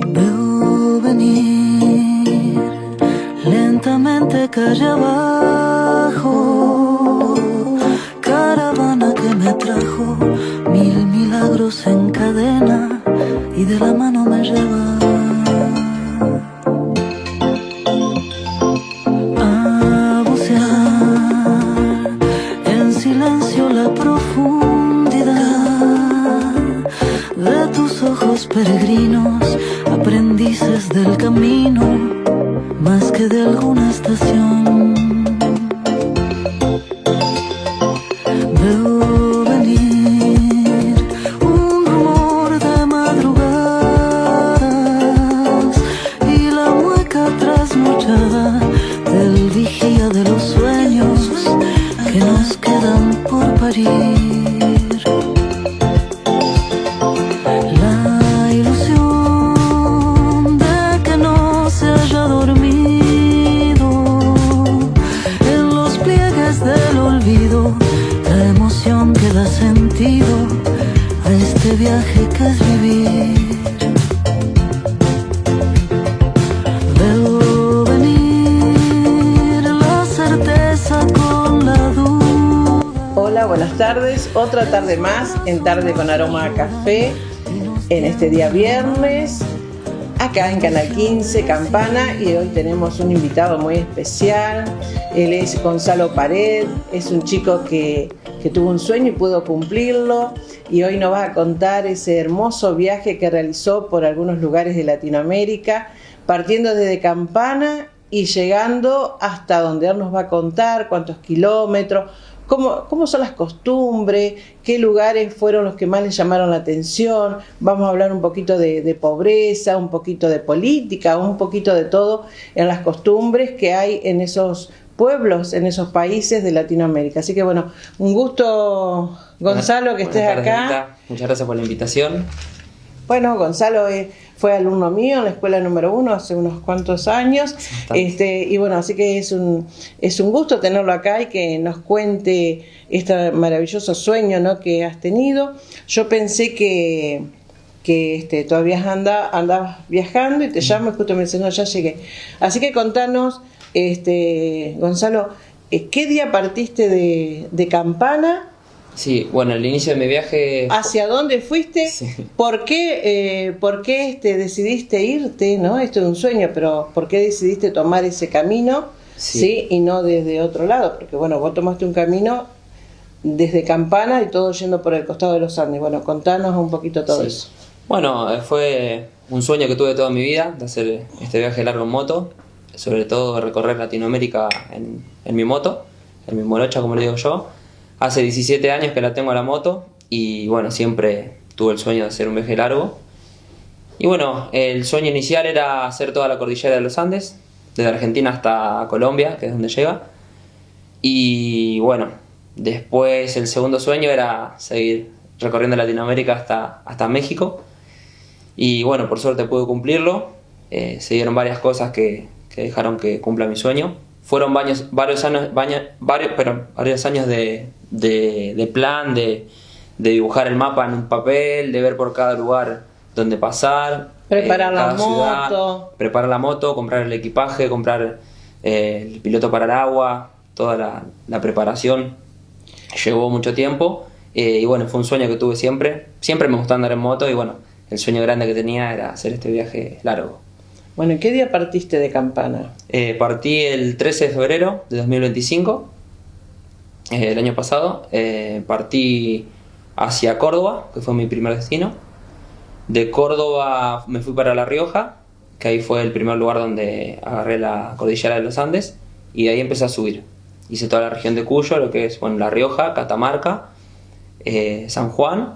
Veo venir lentamente calle abajo, caravana que me trajo mil milagros en cadena y de la mano me lleva a bucear en silencio la profundidad de tus ojos peregrinos, aprendices del camino más que de alguna estación. Veo venir un rumor de madrugadas y la mueca trasnochada del vigía de los sueños que nos quedan por parir. La ilusión de que no se haya dormido en los pliegues del olvido, la emoción que da sentido a este viaje que es vivir. Veo venir la certeza con la duda. Hola, buenas tardes. Otra tarde más en Tarde con Aroma a Café, en este día viernes, acá en Canal 15, Campana, y hoy tenemos un invitado muy especial. Él es Gonzalo Pared, es un chico que tuvo un sueño y pudo cumplirlo, y hoy nos va a contar ese hermoso viaje que realizó por algunos lugares de Latinoamérica, partiendo desde Campana y llegando hasta donde él nos va a contar cuántos kilómetros, cómo son las costumbres, qué lugares fueron los que más le llamaron la atención. Vamos a hablar un poquito de pobreza, un poquito de política, un poquito de todo en las costumbres que hay en esos pueblos, en esos países de Latinoamérica. Así que bueno, un gusto, Gonzalo, que estés tardes, acá. Rita. Muchas gracias por la invitación. Bueno, Gonzalo fue alumno mío en la escuela número 1 hace unos cuantos años, y bueno, así que es un gusto tenerlo acá y que nos cuente este maravilloso sueño, ¿no?, que has tenido. Yo pensé que todavía andabas viajando y te llamo y justo me dice, no, ya llegué. Así que contanos, Gonzalo, ¿qué día partiste de Campana? Sí, bueno, el inicio de mi viaje... ¿Hacia dónde fuiste? Sí. ¿Por qué decidiste irte? ¿No? Esto es un sueño, pero ¿por qué decidiste tomar ese camino? Sí. Y no desde otro lado, porque bueno, vos tomaste un camino desde Campana y todo yendo por el costado de los Andes. Bueno, contanos un poquito todo eso. Bueno, fue un sueño que tuve toda mi vida, de hacer este viaje largo en moto, sobre todo recorrer Latinoamérica en mi moto, en mi morocha, como le digo yo. Hace 17 años que la tengo a la moto y bueno, siempre tuve el sueño de hacer un viaje largo. Y bueno, el sueño inicial era hacer toda la cordillera de los Andes, desde Argentina hasta Colombia, que es donde llega. Y bueno, después el segundo sueño era seguir recorriendo Latinoamérica hasta México. Y bueno, por suerte pude cumplirlo. Se dieron varias cosas que dejaron que cumpla mi sueño. Fueron varios años de plan, de dibujar el mapa en un papel, de ver por cada lugar dónde pasar, preparar la moto, ciudad, preparar la moto, comprar el equipaje, comprar el piloto para el agua, toda la preparación. Llevó mucho tiempo y bueno, fue un sueño que tuve siempre. Siempre me gustó andar en moto y bueno, el sueño grande que tenía era hacer este viaje largo. Bueno, ¿y qué día partiste de Campana? Partí el 13 de febrero de 2025, el año pasado. Partí hacia Córdoba, que fue mi primer destino. De Córdoba me fui para La Rioja, que ahí fue el primer lugar donde agarré la cordillera de los Andes, y de ahí empecé a subir. Hice toda la región de Cuyo, lo que es La Rioja, Catamarca, San Juan,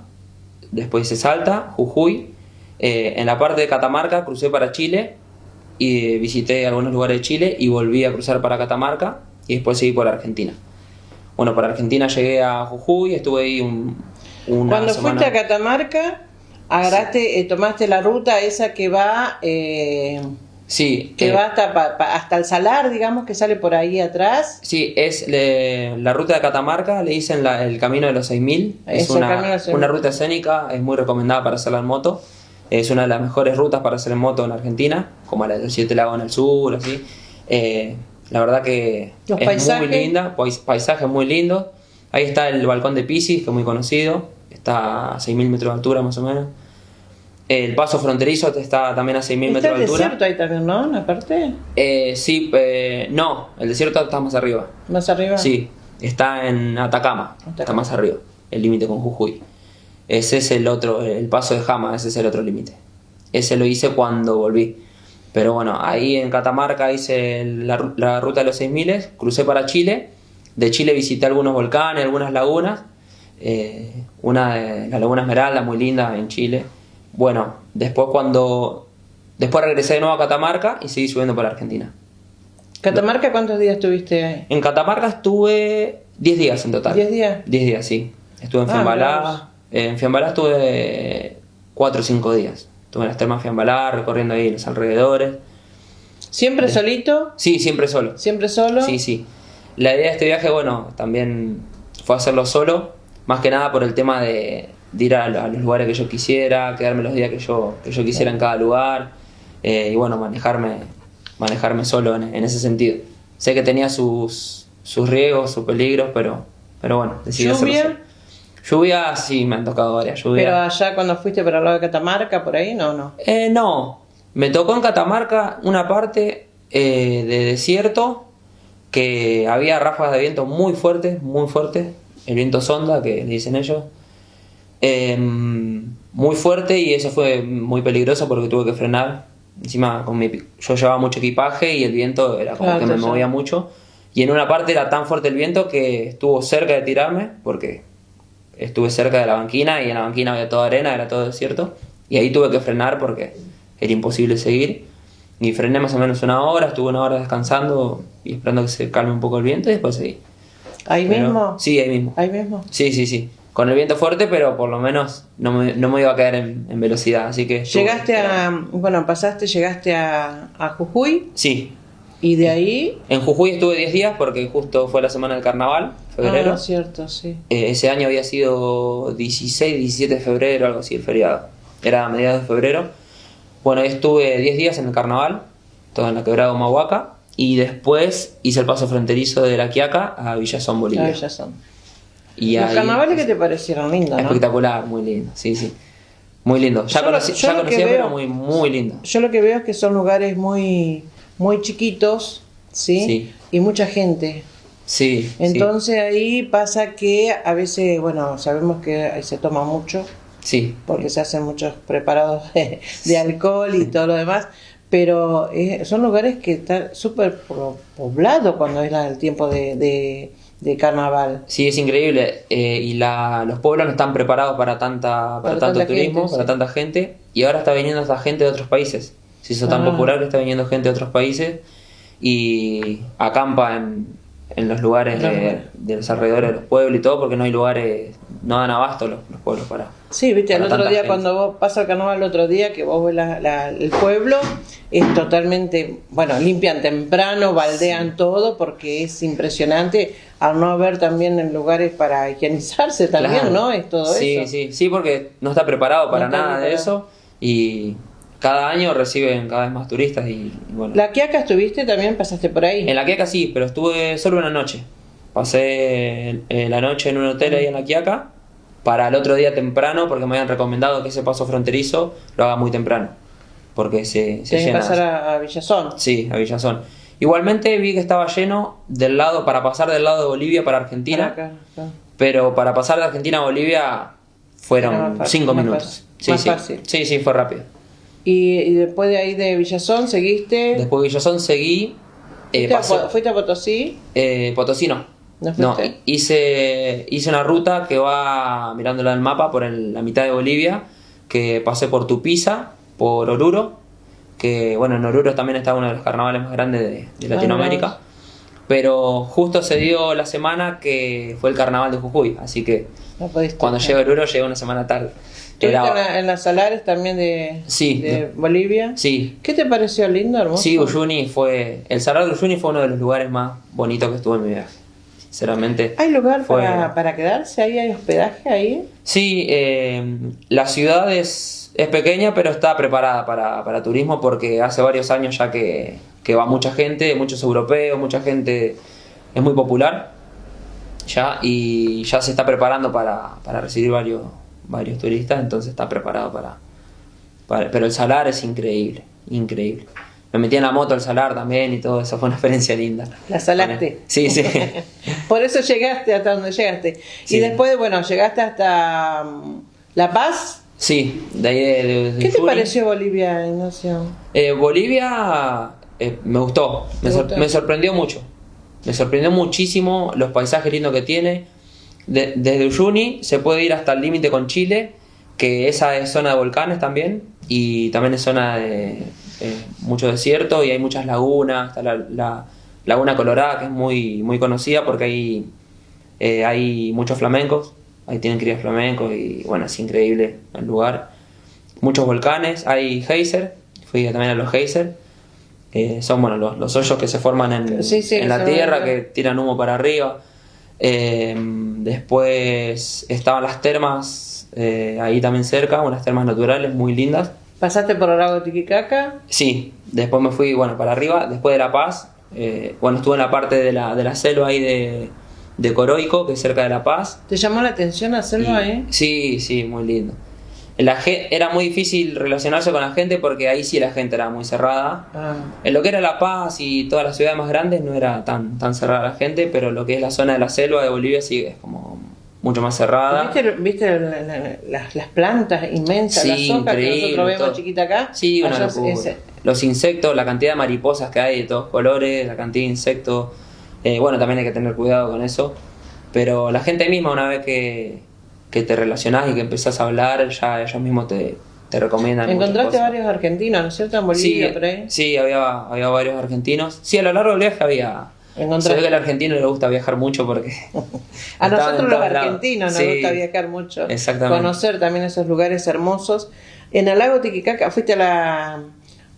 después hice Salta, Jujuy. En la parte de Catamarca crucé para Chile y visité algunos lugares de Chile y volví a cruzar para Catamarca y después seguí por Argentina. Bueno, para Argentina llegué a Jujuy, estuve ahí una Cuando semana. fuiste a Catamarca, agarraste, tomaste la ruta esa que va, Sí, que va hasta el Salar, digamos, que sale por ahí atrás. Sí, es la ruta de Catamarca, le dicen el Camino de los 6000. Es el Camino de los 6000. una ruta escénica, es muy recomendada para hacerla en moto. Es una de las mejores rutas para hacer en moto en Argentina, como la de los 7 lagos en el sur, así. La verdad que los es paisajes. muy linda, paisajes muy lindos. Ahí está el balcón de Pisis, que es muy conocido, está a 6.000 metros de altura más o menos. El paso fronterizo está también a 6.000 metros Está de el altura. desierto ahí también, ¿no? Una parte. Sí, no, el desierto está más arriba. Más arriba. Sí, está en Atacama, está más arriba, el límite con Jujuy. Ese es el otro, el paso de Jama, ese es el otro límite. Ese lo hice cuando volví. Pero bueno, ahí en Catamarca hice la ruta de los 6.000, crucé para Chile. De Chile visité algunos volcanes, algunas lagunas. Una de la Laguna Esmeralda, muy linda en Chile. Bueno, después regresé de nuevo a Catamarca y seguí subiendo por Argentina. ¿Catamarca cuántos días estuviste ahí? En Catamarca estuve 10 días en total. ¿10 días? 10 días, sí. Estuve en Fiambalá. En Fiambalá estuve 4 o 5 días. Estuve en las termas Fiambalá, recorriendo ahí los alrededores. ¿Siempre solito? Sí, siempre solo. ¿Siempre solo? Sí, sí. La idea de este viaje, bueno, también fue hacerlo solo. Más que nada por el tema de ir a los lugares que yo quisiera, quedarme los días que yo quisiera en cada lugar. Y bueno, manejarme solo en ese sentido. Sé que tenía sus riesgos, sus peligros, pero bueno, decidí hacerlo solo. ¿Lluvia? Lluvia, sí, me han tocado varias lluvias. Pero allá cuando fuiste para el lado de Catamarca, por ahí, no. No, me tocó en Catamarca una parte de desierto que había ráfagas de viento muy fuertes, el viento sonda, que le dicen ellos, muy fuerte, y eso fue muy peligroso porque tuve que frenar. Encima yo llevaba mucho equipaje y el viento era como que me movía mucho, y en una parte era tan fuerte el viento que estuvo cerca de tirarme, porque estuve cerca de la banquina y en la banquina había toda arena, era todo desierto, y ahí tuve que frenar porque era imposible seguir. Y frené más o menos una hora, estuve una hora descansando y esperando que se calme un poco el viento y después seguí. ¿Ahí mismo? Sí, ahí mismo. ¿Ahí mismo? Sí. Con el viento fuerte, pero por lo menos no me iba a caer en velocidad, así que... Llegaste llegaste a Jujuy. Sí. ¿Y de ahí? En Jujuy estuve 10 días porque justo fue la semana del carnaval, febrero. Ah, cierto, sí. Ese año había sido 16, 17 de febrero, algo así, el feriado. Era a mediados de febrero. Bueno, estuve 10 días en el carnaval, todo en la quebrada de Humahuaca, y después hice el paso fronterizo de La Quiaca a Villazón, Bolivia. Villazón. Y ¿Los ahí, carnavales qué te parecieron? Lindos, ¿no? espectacular, muy lindo, sí. Muy lindo. Ya conocía, pero muy lindo. Yo lo que veo es que son lugares muy chiquitos, ¿sí? Sí. Y mucha gente. Sí. Entonces ahí pasa que a veces, bueno, sabemos que ahí se toma mucho, Sí. porque se hacen muchos preparados de alcohol y todo lo demás, pero son lugares que están súper poblados cuando es el tiempo de carnaval. Sí, es increíble. Y los pueblos no están preparados para tanto turismo, gente, para sí. tanta gente. Y ahora está viniendo esta gente de otros países. Se hizo tan popular que está viniendo gente de otros países y acampa en los lugares de los alrededores de los pueblos y todo, porque no hay lugares, no dan abasto los pueblos para... Sí, viste, el para otro tanta día gente. cuando vos pasas el carnaval, el otro día que vos ves el pueblo, es totalmente, bueno, limpian temprano, baldean todo, porque es impresionante, al no haber también en lugares para higienizarse también, Claro. ¿no? Es todo eso. Sí, porque no está preparado para No está nada de preparado. eso, y cada año reciben cada vez más turistas y bueno. ¿La Quiaca estuviste también? ¿Pasaste por ahí? En La Quiaca sí, pero estuve solo una noche. Pasé la noche en un hotel ahí en La Quiaca para el otro día temprano, porque me habían recomendado que ese paso fronterizo lo haga muy temprano, porque se Tenés que llena. pasar a Villazón. Sí, a Villazón. Igualmente vi que estaba lleno para pasar del lado de Bolivia para Argentina, Para acá, acá. pero para pasar de Argentina a Bolivia Era fueron más fácil, 5 más minutos. fácil. Más fácil. Sí, fue rápido. Y después de ahí de Villazón, ¿seguiste? Después de Villazón seguí. ¿Fuiste a Potosí? Potosí no. ¿No No, fuiste? hice una ruta que va mirándola en el mapa por la mitad de Bolivia, que pasé por Tupiza, por Oruro, que bueno, en Oruro también está uno de los carnavales más grandes de Latinoamérica, mirá. pero justo se dio la semana que fue el carnaval de Jujuy, así que No pudiste. cuando llegué a Oruro llegué una semana tarde. ¿Estuviste en las Salares también Sí. de Bolivia? Sí, ¿Qué te pareció? ¿Lindo, hermoso? sí, el Salar de Uyuni fue uno de los lugares más bonitos que estuve en mi viaje. Sinceramente. ¿Hay lugar fue- para quedarse ahí? ¿Hay hospedaje ahí? Sí, la ciudad es Es pequeña, pero está preparada para turismo porque hace varios años ya que va mucha gente, muchos europeos, mucha gente, es muy popular ya, y ya se está preparando para recibir varios turistas, entonces está preparado pero el salar es increíble, increíble. Me metí en la moto al salar también y todo, eso fue una experiencia linda. ¿La salaste? Sí, sí. Por eso llegaste hasta donde llegaste. Sí. Y después, bueno, llegaste hasta La Paz. Sí, de ahí de ¿Qué te Jujuy. pareció Bolivia, Ignacio? Bolivia me gustó, me sorprendió mucho. Me sorprendió muchísimo los paisajes lindos que tiene. Desde Uyuni se puede ir hasta el límite con Chile, que esa es zona de volcanes también, y también es zona de mucho desierto, y hay muchas lagunas. Está la Laguna Colorada, que es muy, muy conocida porque hay muchos flamencos, ahí tienen crías flamencos, y bueno, es increíble el lugar. Muchos volcanes, hay geyser, fui también a los geyser. Son bueno los hoyos que se forman en la tierra, que tiran humo para arriba. Después estaban las termas, ahí también cerca, unas termas naturales muy lindas. ¿Pasaste por el lago Titicaca? Sí, después me fui para arriba, después de La Paz. Estuve en la parte de la selva ahí de Coroico, que es cerca de La Paz. ¿Te llamó la atención hacerlo ahí? Sí, muy lindo. Era muy difícil relacionarse con la gente porque ahí sí la gente era muy cerrada. En lo que era La Paz y todas las ciudades más grandes no era tan cerrada la gente, pero lo que es la zona de la selva de Bolivia sí es como mucho más cerrada. ¿Viste las plantas inmensas, Sí, las hojas que nosotros vemos todo. chiquita acá? Sí, una Allá locura. Los insectos, la cantidad de mariposas que hay de todos colores, la cantidad de insectos. También hay que tener cuidado con eso. Pero la gente misma, una vez que te relacionás y que empezás a hablar, ya ellos mismos te recomiendan. Encontraste varios argentinos, ¿no es cierto? En Bolivia, por ahí. Sí, había varios argentinos. Sí, a lo largo del viaje había. Se ve que al argentino le gusta viajar mucho porque. A nosotros los argentinos nos gusta viajar mucho. Exactamente. Conocer también esos lugares hermosos. En el lago Titicaca, ¿fuiste a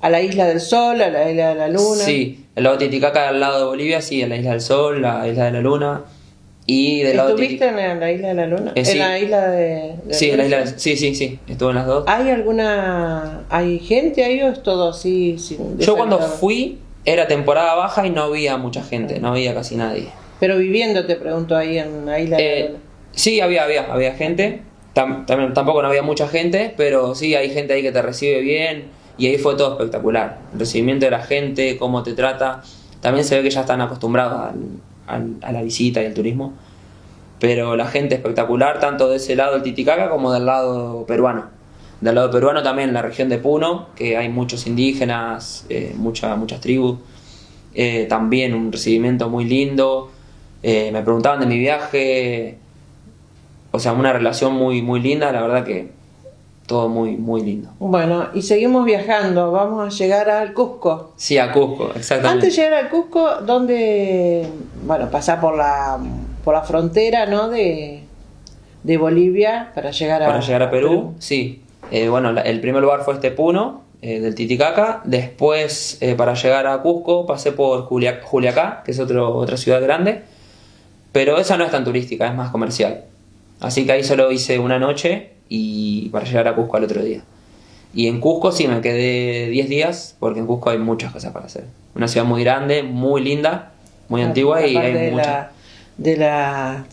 la Isla del Sol, a la Isla de la Luna? Sí, el lago Titicaca al lado de Bolivia, sí, en la Isla del Sol, la Isla de la Luna. Y del lado ¿Estuviste en la Isla de la Luna? Sí. ¿En la isla de Sí, en la isla sí, estuve en las dos. ¿Hay gente ahí o es todo así? Yo cuando fui era temporada baja y no había mucha gente, no había casi nadie. Pero viviendo, te pregunto, ahí en la Isla de la Luna. Sí, había gente. Tampoco no había mucha gente, pero sí hay gente ahí que te recibe bien, y ahí fue todo espectacular. El recibimiento de la gente, cómo te trata. También se ve que ya están acostumbrados a la visita y al turismo, pero la gente espectacular, tanto de ese lado del Titicaca como del lado peruano. Del lado peruano también, la región de Puno, que hay muchos indígenas, muchas tribus, también un recibimiento muy lindo. Me preguntaban de mi viaje, o sea, una relación muy, muy linda, la verdad que todo muy, muy lindo. Bueno, y seguimos viajando, vamos a llegar al Cusco. Sí, a Cusco, exactamente. Antes de llegar al Cusco, pasar por la frontera, ¿no? de Bolivia para llegar a Perú. Sí. El primer lugar fue Puno, del Titicaca. Después, para llegar a Cusco, pasé por Juliacá, que es otra ciudad grande, pero esa no es tan turística, es más comercial. Así que ahí solo hice una noche y para llegar a Cusco al otro día. Y en Cusco sí me quedé 10 días, porque en Cusco hay muchas cosas para hacer. Una ciudad muy grande, muy linda, muy antigua, y hay muchas. De las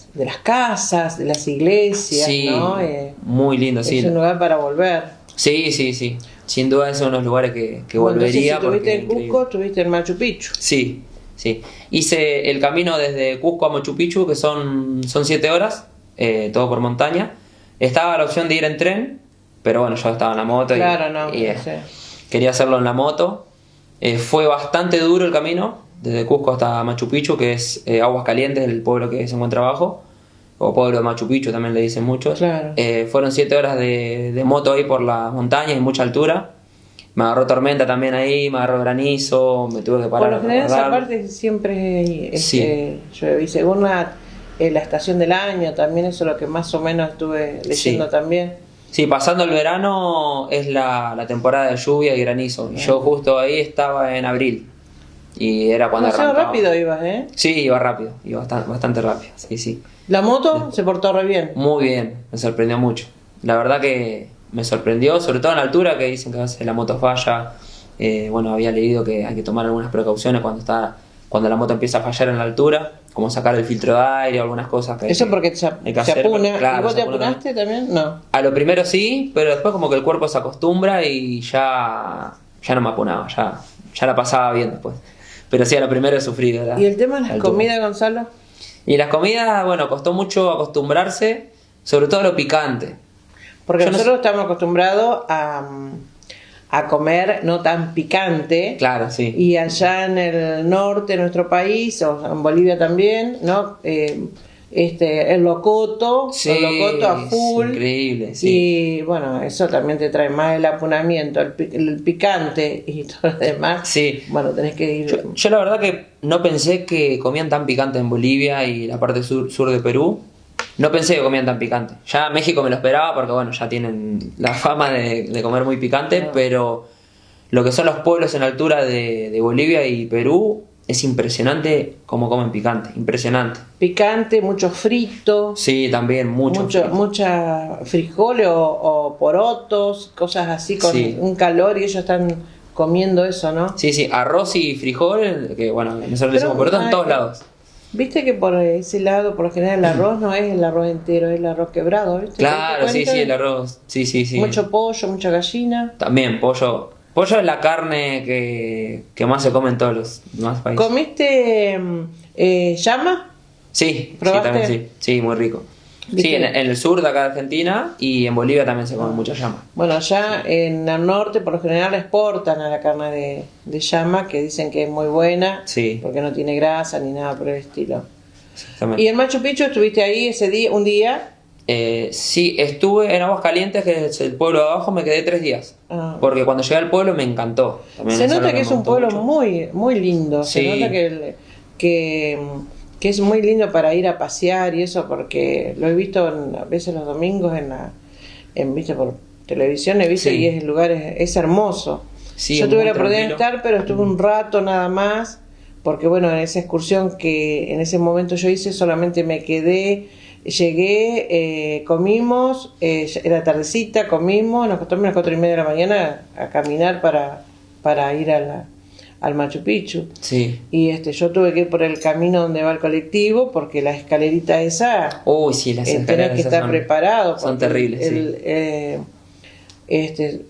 casas, de las iglesias, sí, ¿no? Muy lindo, sí. Es un lugar para volver. Sí. Sin duda es uno de los lugares que volvería. Entonces, si estuviste en Cusco, estuviste en Machu Picchu. Sí. Hice el camino desde Cusco a Machu Picchu, que son 7 horas, todo por montaña. Estaba la opción de ir en tren, pero bueno, yo estaba en la moto. Claro, quería hacerlo en la moto. Fue bastante duro el camino, desde Cusco hasta Machu Picchu, que es Aguas Calientes, el pueblo que se encuentra abajo, o pueblo de Machu Picchu también le dicen muchos. Claro. Fueron 7 horas de moto ahí por las montañas y mucha altura. Me agarró tormenta también ahí, me agarró granizo, me tuve que parar. Por lo general esa parte siempre llueve, y según la estación del año también, eso es lo que más o menos estuve leyendo también. Sí, pasando el verano es la temporada de lluvia y granizo. Y yo justo ahí estaba en abril. Y era cuando arrancaba. Rápido ibas, ¿eh? Sí, iba rápido, iba bastante rápido, sí. ¿La moto se portó re bien? Muy bien, me sorprendió mucho. La verdad que me sorprendió, sobre todo en altura, que dicen que a veces la moto falla. Bueno, había leído que hay que tomar algunas precauciones cuando la moto empieza a fallar en la altura, como sacar el filtro de aire o algunas cosas que Eso porque se hacer, apuna. claro, ¿Y vos se te apuna apunaste también? No. A lo primero sí, pero después como que el cuerpo se acostumbra y ya no me apunaba, ya la pasaba bien después. Pero sí, a lo primero he sufrido. ¿Y el tema de las comidas, Gonzalo? Y las comidas, bueno, costó mucho acostumbrarse, sobre todo lo picante. Porque nosotros estamos acostumbrados a comer no tan picante. Claro, sí. Y allá en el norte de nuestro país, o en Bolivia también, ¿no? El locoto, Sí, el locoto a full. Increíble, sí. Y bueno, eso también te trae más el apunamiento, el picante y todo lo demás. Sí. Bueno, tenés que ir. Yo la verdad que no pensé que comían tan picante en Bolivia y la parte sur de Perú. No pensé que comían tan picante. Ya México me lo esperaba porque bueno, ya tienen la fama de comer muy picante, No. pero lo que son los pueblos en altura de Bolivia y Perú es impresionante cómo comen picante, impresionante. Picante, mucho frito. Sí, también mucho. frito. Mucha frijoles o porotos, cosas así con Sí. un calor y ellos están comiendo eso, ¿no? Sí, sí, arroz y frijol, que bueno, nosotros le decimos poroto en todos lados. Viste que por ese lado, por lo general, el arroz no es el arroz entero, es el arroz quebrado, ¿viste? Claro, ¿Te sí, das sí, cuenta? el arroz, sí. Mucho pollo, mucha gallina. También pollo. Pollo es la carne que más se come en todos los demás países. ¿Comiste llama? Sí, ¿Probaste? sí, también sí, muy rico. ¿Viste? Sí, en el sur de acá de Argentina y en Bolivia también se come mucha llama. Bueno, allá en el norte por lo general exportan a la carne de llama, que dicen que es muy buena, Sí. porque no tiene grasa ni nada por el estilo. Exactamente. ¿Y en Machu Picchu estuviste ahí ese día, un día? Sí, estuve en Aguascalientes, que es el pueblo de abajo, me quedé 3 días. Ah. Porque cuando llegué al pueblo me encantó. También Se es algo nota que me es un gustó pueblo mucho. muy, muy lindo. Se Sí. nota que es muy lindo para ir a pasear y eso, porque lo he visto a veces los domingos viste por televisión, he visto Sí. y el lugar es hermoso. Sí, Yo es tuve muy la oportunidad de tranquilo. estar, pero estuve un rato nada más, porque bueno, en esa excursión que en ese momento yo hice, solamente me quedé, llegué, comimos, era tardecita, comimos, nos acostamos a las 4:30 de la mañana a caminar para ir al Machu Picchu. Sí. Y yo tuve que ir por el camino donde va el colectivo, porque la escalerita esa, Uy, sí, las tenés escaleras que esas estar preparado. son porque terribles,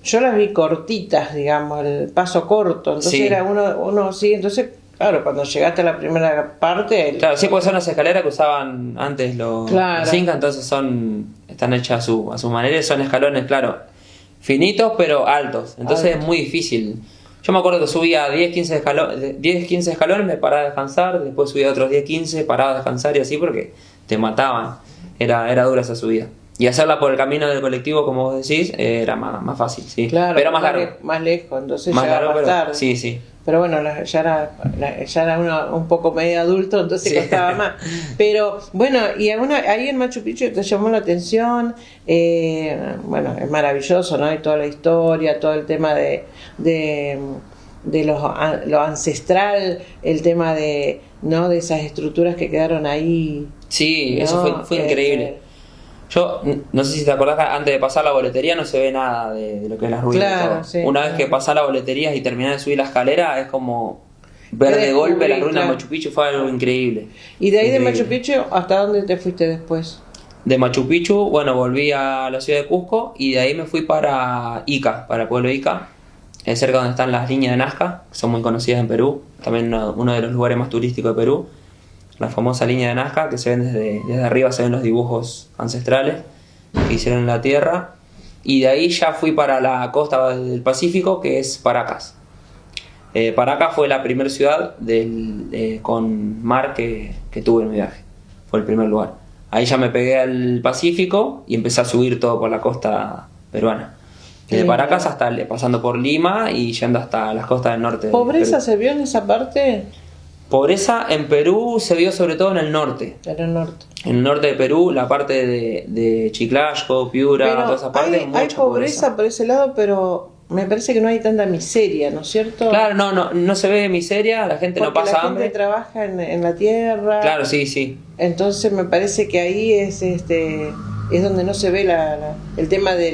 yo las vi cortitas, digamos, el paso corto, entonces Sí. era uno sí, entonces, claro, cuando llegaste a la primera parte, Claro, sí, porque son las escaleras que usaban antes los incas, entonces están hechas a su manera y son escalones, claro, finitos pero altos, entonces Alto. es muy difícil. Yo me acuerdo que subía 10-15 escalones, me paraba a descansar, después subía otros 10-15, paraba a descansar y así porque te mataban, era dura esa subida. Y hacerla por el camino del colectivo, como vos decís, era más fácil, sí. claro, pero más largo. más lejos, entonces Más llegaba largo, más pero tarde. sí. Pero bueno, ya era uno un poco medio adulto, entonces Sí. costaba más. Pero bueno, y ahí en Machu Picchu te llamó la atención, bueno, es maravilloso, ¿no? Y toda la historia, todo el tema de lo ancestral, el tema de esas estructuras que quedaron ahí. Sí, ¿no? eso fue increíble. Yo no sé si te acordás que antes de pasar la boletería no se ve nada de lo que es las ruinas. Claro, y todo. sí, Una vez claro. que pasás la boletería y terminás de subir la escalera, es como ver de golpe la ruina claro. de Machu Picchu, fue algo increíble. Y de ahí de Increíble. Machu Picchu, ¿hasta dónde te fuiste después? De Machu Picchu, bueno, volví a la ciudad de Cusco y de ahí me fui para Ica, para el pueblo de Ica, cerca donde están las líneas de Nazca, que son muy conocidas en Perú, también uno de los lugares más turísticos de Perú, la famosa línea de Nazca, que se ven desde arriba, se ven los dibujos ancestrales que hicieron en la tierra, y de ahí ya fui para la costa del Pacífico, que es Paracas. Paracas fue la primera ciudad con mar que tuve en mi viaje, fue el primer lugar. Ahí ya me pegué al Pacífico y empecé a subir todo por la costa peruana. Desde Paracas hasta pasando por Lima y yendo hasta las costas del norte. ¿Pobreza de Perú. se vio en esa parte? Pobreza en Perú se vio sobre todo en el norte. En el norte. En el norte de Perú, la parte de Chiclayo, Piura, Pero toda esa parte, hay mucha pobreza por ese lado, pero me parece que no hay tanta miseria, ¿no es cierto? Claro, no se ve miseria, la gente porque no pasa la hambre. gente trabaja en la tierra. Claro, sí. Entonces me parece que ahí es donde no se ve el tema de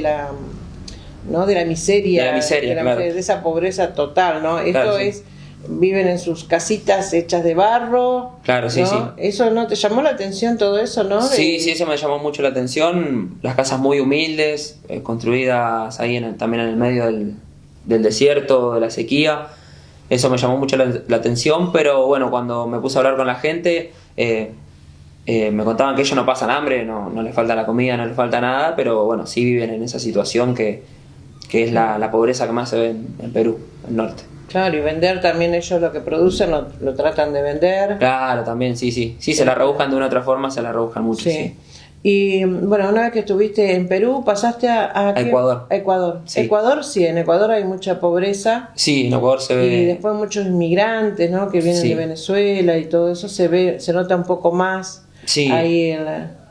¿no? De la miseria. De la miseria, claro. De esa pobreza total, ¿no? Esto Claro, sí. es, viven en sus casitas hechas de barro. Claro, sí, ¿no? sí. ¿Eso no te llamó la atención todo eso, no? Sí, sí, eso me llamó mucho la atención. Las casas muy humildes, construidas ahí también en el medio del desierto, de la sequía. Eso me llamó mucho la atención, pero bueno, cuando me puse a hablar con la gente, me contaban que ellos no pasan hambre, no les falta la comida, no les falta nada, pero bueno, sí viven en esa situación que es la pobreza que más se ve en Perú, en el norte. Claro, y vender también ellos lo que producen, lo tratan de vender. Claro, también, sí, sí. Sí, se la rebuscan de una otra forma, se la rebuscan mucho, sí. Y bueno, una vez que estuviste en Perú, pasaste a Ecuador. A Ecuador. Sí. Ecuador, sí, en Ecuador hay mucha pobreza. Sí, en Ecuador se ve... Y después muchos inmigrantes, ¿no? Que vienen Sí. de Venezuela y todo eso se nota un poco más Sí. ahí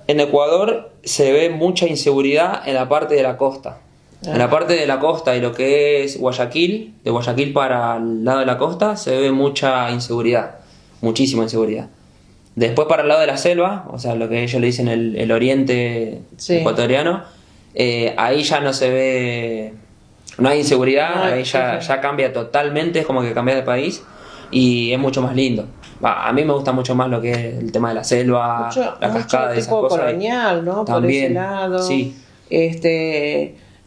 En Ecuador se ve mucha inseguridad en la parte de la costa. En la parte de la costa y lo que es Guayaquil, de Guayaquil para el lado de la costa, se ve mucha inseguridad, muchísima inseguridad. Después para el lado de la selva, o sea, lo que ellos le dicen el oriente Sí. ecuatoriano, ahí ya no se ve, no hay inseguridad, No, ahí ya cambia totalmente, es como que cambia de país y es mucho más lindo. A mí me gusta mucho más lo que es el tema de la selva, la cascada y esas tipo cosas. colonial, ¿no? También, por ese lado. sí.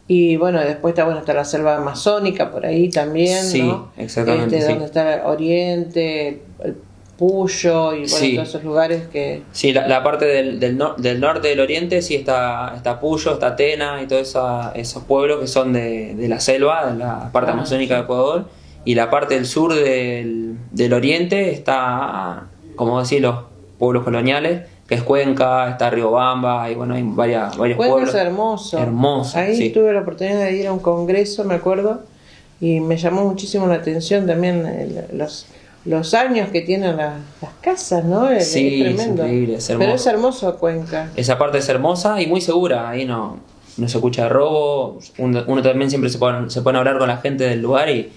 Y bueno, después está la selva amazónica por ahí también, Sí, ¿no? exactamente, sí. Donde está el Oriente, el Puyo y bueno, Sí. todos esos lugares que... Sí, la parte del norte del oriente sí está Puyo, está Tena y todos esos pueblos que son de la selva, de la parte amazónica de Ecuador. Y la parte del sur del oriente está, como decir, los pueblos coloniales, que es Cuenca, está Riobamba, y bueno, hay varios Cuenca pueblos. es hermoso. Hermoso, Ahí sí. tuve la oportunidad de ir a un congreso, me acuerdo, y me llamó muchísimo la atención también los años que tienen las casas, ¿no? Sí, es tremendo. es increíble, es hermoso. Pero es hermoso Cuenca. Esa parte es hermosa y muy segura, ahí no se escucha de robo. Uno también siempre se pone a hablar con la gente del lugar y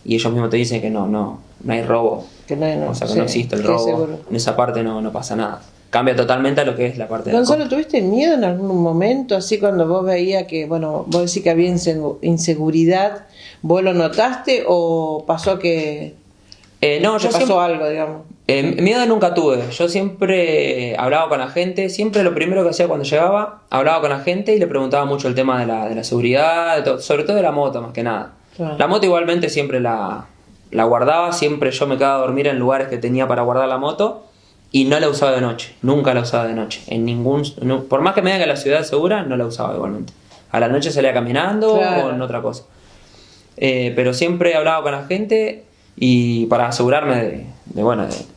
ellos mismos te dicen que no hay robo. Que no, O sea, que sí, no existe el sí, robo. seguro. En esa parte no pasa nada. Cambia totalmente a lo que es la parte de la Gonzalo, costa. ¿tuviste miedo en algún momento, así cuando vos veías que, bueno, vos decís que había inseguridad, vos lo notaste o pasó que No, yo pasó siempre, algo, digamos? miedo nunca tuve. Yo siempre hablaba con la gente. Siempre lo primero que hacía cuando llegaba, hablaba con la gente y le preguntaba mucho el tema de la seguridad, de todo, sobre todo de la moto más que nada. Claro. La moto igualmente siempre la guardaba. Siempre yo me quedaba a dormir en lugares que tenía para guardar la moto. Y no la usaba de noche, nunca la usaba de noche. Por más que me diga que la ciudad es segura, no la usaba igualmente. A la noche salía caminando Claro. o en otra cosa. Pero siempre hablaba con la gente y para asegurarme de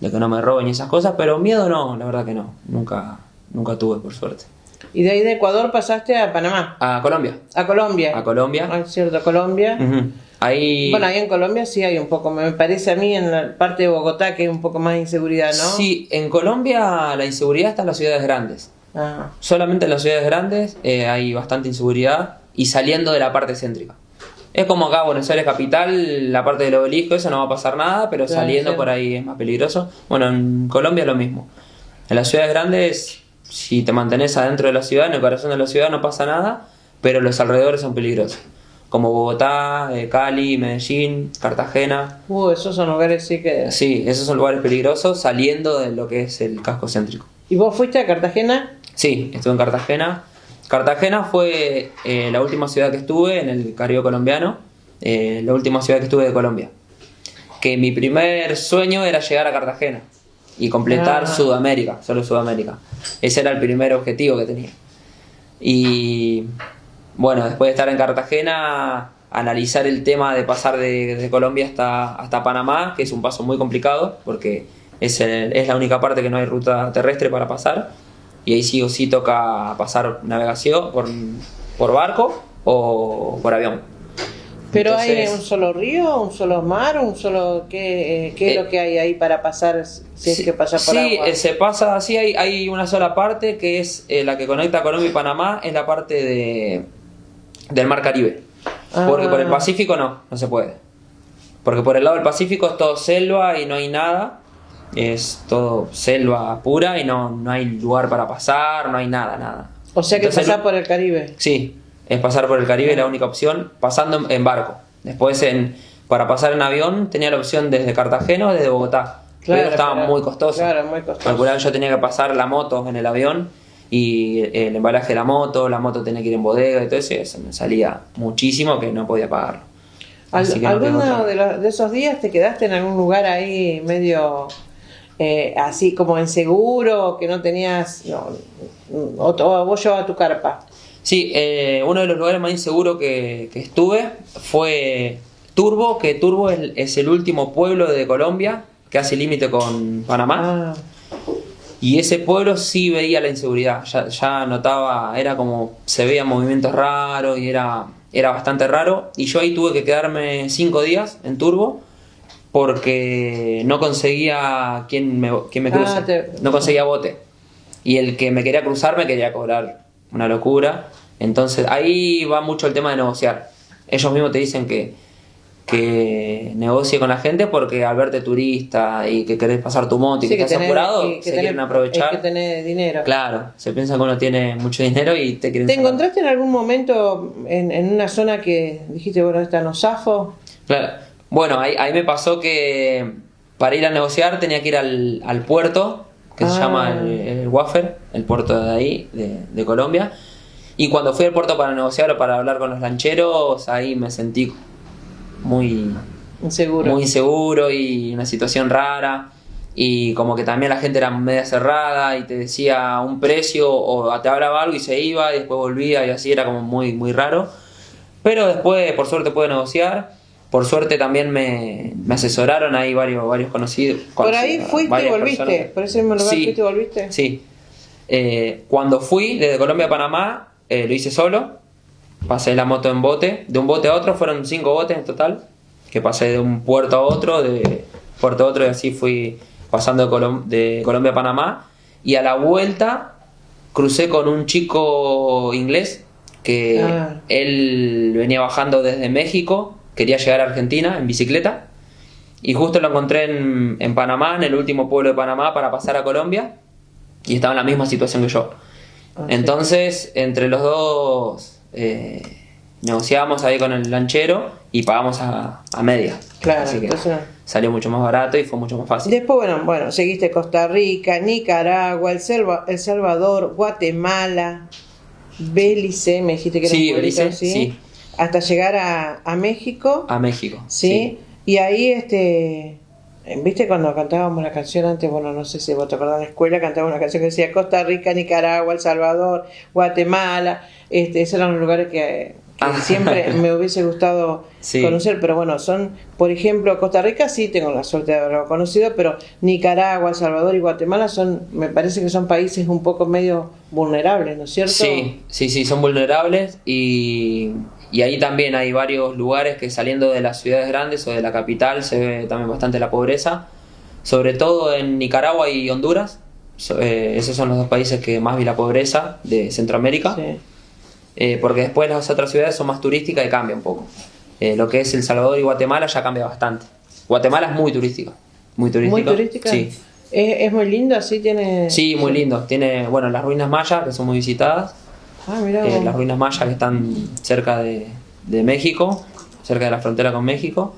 que no me roben y esas cosas, pero miedo no, la verdad que no. Nunca tuve, por suerte. Y de ahí de Ecuador pasaste a Panamá, A Colombia. a Colombia. A Colombia. Ah, cierto, Colombia. Ujú. Ahí. Bueno, ahí en Colombia sí hay un poco, me parece a mí en la parte de Bogotá que hay un poco más de inseguridad, ¿no? Sí, en Colombia la inseguridad está en las ciudades grandes. Ah, Solamente en las ciudades grandes hay bastante inseguridad y saliendo de la parte céntrica. Es como acá, Buenos Aires capital, la parte del obelisco, eso no va a pasar nada, pero Claro, saliendo sí. por ahí es más peligroso. Bueno, en Colombia lo mismo. En las ciudades grandes, si te mantenés adentro de la ciudad, en el corazón de la ciudad no pasa nada, pero los alrededores son peligrosos. Como Bogotá, Cali, Medellín, Cartagena. esos son lugares sí que... Sí, esos son lugares peligrosos saliendo de lo que es el casco céntrico. ¿Y vos fuiste a Cartagena? Sí, estuve en Cartagena. Cartagena fue la última ciudad que estuve en el Caribe colombiano, la última ciudad que estuve de Colombia. Que mi primer sueño era llegar a Cartagena y completar Sudamérica, solo Sudamérica. Ese era el primer objetivo que tenía. Y bueno, después de estar en Cartagena, analizar el tema de pasar de Colombia hasta Panamá, que es un paso muy complicado, porque es la única parte que no hay ruta terrestre para pasar. Y ahí sí o sí toca pasar navegación por barco o por avión. ¿Pero Entonces, hay un solo río, un solo mar, un solo... ¿Qué es lo que hay ahí para pasar si es que pasa por agua? Sí, se pasa así, hay una sola parte que es la que conecta Colombia y Panamá, es la parte del Mar Caribe. Porque por el Pacífico no se puede. Porque por el lado del Pacífico es todo selva y no hay nada. Es todo selva pura y no hay lugar para pasar, no hay nada. O sea que Entonces, pasás por el Caribe. Sí, es pasar por el Caribe, la única opción, pasando en barco. Después para pasar en avión tenía la opción desde Cartagena o desde Bogotá. Claro, pero estaba muy costoso. Claro, muy costoso. Calcular, yo tenía que pasar la moto en el avión y el embalaje de la moto tenía que ir en bodega y todo eso, y eso me salía muchísimo que no podía pagarlo. Así que no tengo ¿Alguno otra. de esos días te quedaste en algún lugar ahí medio así como inseguro, que no tenías, o vos llevabas tu carpa? Sí, uno de los lugares más inseguros que estuve fue Turbo, que Turbo es el último pueblo de Colombia que hace límite con Panamá. Y ese pueblo sí veía la inseguridad, ya notaba, era como, se veían movimientos raros y era bastante raro. Y yo ahí tuve que quedarme 5 días en Turbo porque no conseguía quien me cruce, no conseguía bote. Y el que me quería cruzar me quería cobrar una locura. Entonces ahí va mucho el tema de negociar. Ellos mismos te dicen que negocie con la gente porque al verte turista y que querés pasar tu moto y Sí, que estás apurado, se quieren aprovechar. Que tenés dinero. Claro, se piensa que uno tiene mucho dinero y te quieren ¿Te sacar. encontraste en algún momento en una zona que dijiste, bueno, esta no zafo? Claro. Bueno, ahí me pasó que para ir a negociar tenía que ir al puerto, que se llama el Wafer, el puerto de ahí, de Colombia. Y cuando fui al puerto para negociar o para hablar con los lancheros, ahí me sentí muy inseguro y una situación rara. Y como que también la gente era media cerrada y te decía un precio o te hablaba algo y se iba y después volvía y así, era como muy, muy raro. Pero después, por suerte, pude negociar. Por suerte también me asesoraron ahí varios conocidos. Por ahí fuiste y volviste. Personas. Por ese mismo lugar fuiste y volviste. Sí. Cuando fui desde Colombia a Panamá, lo hice solo. Pasé la moto en bote. De un bote a otro fueron 5 botes en total. Que pasé de un puerto a otro, de puerto a otro, y así fui pasando de Colombia a Panamá. Y a la vuelta crucé con un chico inglés que él venía bajando desde México. Quería llegar a Argentina en bicicleta y justo lo encontré en Panamá, en el último pueblo de Panamá para pasar a Colombia, y estaba en la misma situación que yo. Entonces, entre los dos negociamos ahí con el lanchero y pagamos a media. Claro, así que entonces salió mucho más barato y fue mucho más fácil. Después, bueno, seguiste Costa Rica, Nicaragua, El Salvador, Guatemala, Belice, me dijiste que era un pueblito, Belice, sí. Hasta llegar a México. A México, ¿sí? Y ahí, ¿viste cuando cantábamos la canción antes? Bueno, no sé si vos te acordás, en la escuela cantábamos una canción que decía Costa Rica, Nicaragua, El Salvador, Guatemala. Esos eran los lugares que siempre me hubiese gustado conocer, pero bueno, son, por ejemplo, Costa Rica sí tengo la suerte de haberlo conocido, pero Nicaragua, El Salvador y Guatemala me parece que son países un poco medio vulnerables, ¿no es cierto? Sí, son vulnerables y ahí también hay varios lugares que saliendo de las ciudades grandes o de la capital se ve también bastante la pobreza, sobre todo en Nicaragua y Honduras. Esos son los dos países que más vi la pobreza de Centroamérica. Sí. Porque después las otras ciudades son más turísticas y cambia un poco. Lo que es El Salvador y Guatemala ya cambia bastante. Guatemala es muy turística. ¿Muy turística? Sí. ¿Es muy lindo? ¿Así tiene? Sí, muy lindo. Tiene, bueno, las ruinas mayas, que son muy visitadas. Mirá, las ruinas mayas que están cerca de México, cerca de la frontera con México.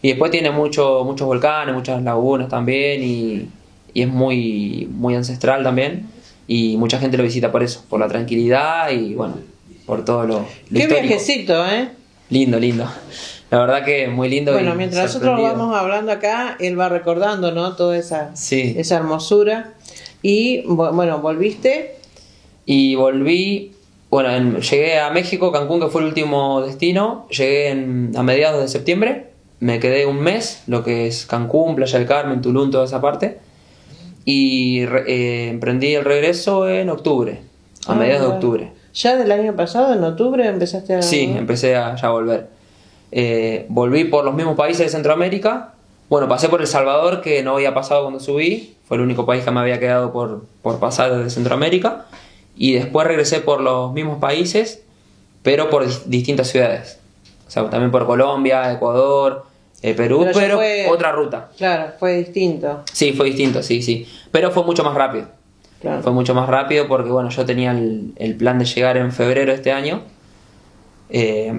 Y después tiene muchos volcanes, muchas lagunas también. Y es muy, muy ancestral también. Y mucha gente lo visita por eso, por la tranquilidad y bueno, por todo lo qué histórico. Viajecito, Lindo. La verdad que muy lindo. Bueno, mientras nosotros vamos hablando acá, él va recordando, ¿no? Toda esa hermosura. Y bueno, ¿volviste? Y volví, bueno, llegué a México, Cancún, que fue el último destino. Llegué a mediados de septiembre. Me quedé un mes, lo que es Cancún, Playa del Carmen, Tulum, toda esa parte. Y emprendí el regreso en octubre, a mediados de octubre. ¿Ya del año pasado, en octubre, empezaste a...? Sí, empecé a ya volver. Volví por los mismos países de Centroamérica. Bueno, pasé por El Salvador, que no había pasado cuando subí. Fue el único país que me había quedado por pasar desde Centroamérica. Y después regresé por los mismos países, pero por distintas ciudades. O sea, también por Colombia, Ecuador, Perú, pero otra ruta. Claro, fue distinto. Sí, fue distinto, sí. Pero fue mucho más rápido. Claro. Fue mucho más rápido porque, bueno, yo tenía el plan de llegar en febrero de este año.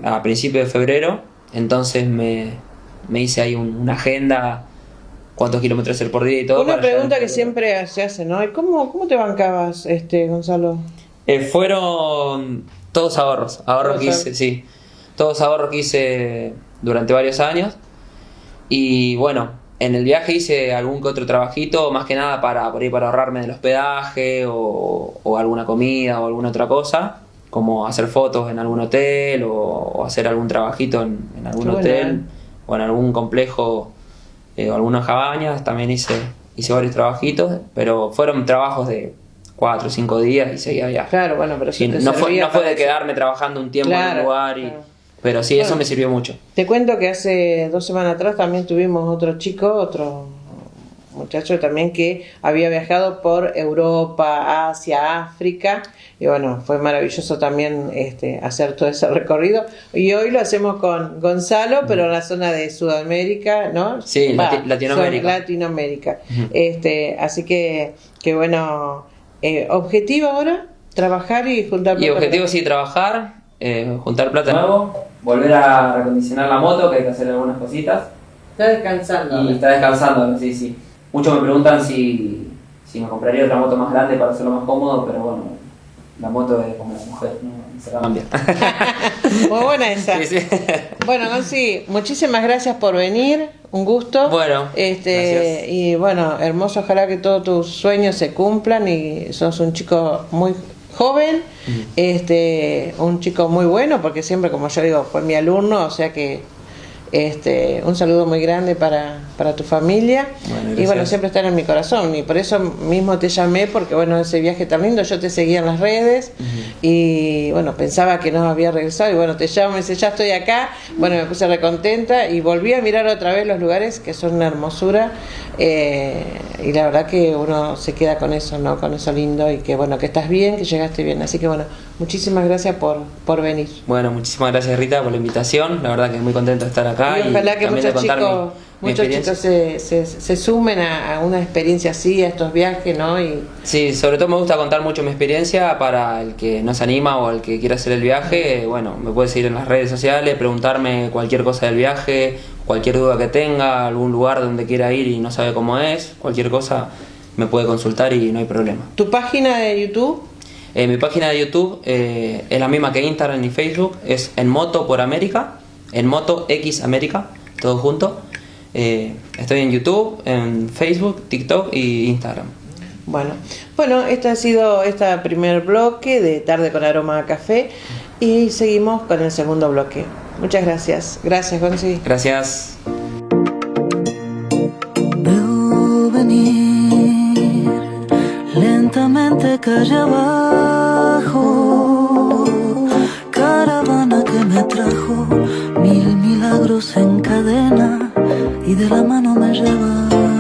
a principios de febrero. Entonces me hice ahí una agenda, cuántos kilómetros hacer por día y todo. Una para pregunta llegar que siempre se hace, ¿no? ¿Y cómo te bancabas, Gonzalo? Fueron todos ahorros que hice, sí. Todos ahorros que hice durante varios años. Y bueno, en el viaje hice algún que otro trabajito, más que nada para ahorrarme del hospedaje o alguna comida o alguna otra cosa, como hacer fotos en algún hotel o hacer algún trabajito en algún hotel o en algún complejo o algunas cabañas. También hice varios trabajitos, pero fueron trabajos de 4 o 5 días y seguía viaje. Claro, bueno, pero sí, no fue de quedarme trabajando un tiempo en un lugar pero sí, eso me sirvió mucho. Te cuento que hace 2 semanas atrás también tuvimos otro muchacho también que había viajado por Europa, Asia, África, y bueno, fue maravilloso también hacer todo ese recorrido. Y hoy lo hacemos con Gonzalo, pero en la zona de Sudamérica, ¿no? Sí, Latinoamérica. Latinoamérica. Así que bueno, objetivo ahora, trabajar y juntar plata. Y objetivo sí, trabajar, juntar plata de nuevo, volver a recondicionar la moto, que hay que hacer algunas cositas. Está descansando. Y está descansando, sí. Muchos me preguntan si me compraría otra moto más grande para hacerlo más cómodo, pero bueno, la moto es como la mujer, no se cambia. Muy buena esa. Sí. Bueno, Gonzi, muchísimas gracias por venir, un gusto. Bueno, gracias. Y bueno, hermoso, ojalá que todos tus sueños se cumplan y sos un chico muy joven, un chico muy bueno, porque siempre, como yo digo, fue mi alumno, o sea que un saludo muy grande para tu familia. Bueno, y bueno, siempre están en mi corazón y por eso mismo te llamé, porque bueno, ese viaje tan lindo, yo te seguía en las redes y bueno, pensaba que no había regresado y bueno, te llamo y me dice, ya estoy acá. Bueno, me puse recontenta y volví a mirar otra vez los lugares que son una hermosura, y la verdad que uno se queda con eso, ¿no? Con eso lindo y que bueno, que estás bien, que llegaste bien, así que bueno, muchísimas gracias por venir. Bueno, muchísimas gracias, Rita, por la invitación. La verdad que muy contento de estar acá. Y ojalá que muchos chicos se sumen a una experiencia así, a estos viajes, ¿no? Sí, sobre todo me gusta contar mucho mi experiencia para el que no se anima o el que quiera hacer el viaje. Bueno, me puede seguir en las redes sociales, preguntarme cualquier cosa del viaje, cualquier duda que tenga, algún lugar donde quiera ir y no sabe cómo es, cualquier cosa me puede consultar y no hay problema. ¿Tu página de YouTube? Mi página de YouTube es la misma que Instagram y Facebook, es En Moto por América, En Moto X América, todo junto. Estoy en YouTube, en Facebook, TikTok y Instagram. Bueno, este ha sido este primer bloque de Tarde con Aroma a Café y seguimos con el segundo bloque. Muchas gracias. Gracias, Gonzi. Gracias. Veo venir lentamente calle abajo, caravana que me trajo 1000 milagros en cadena y de la mano me lleva.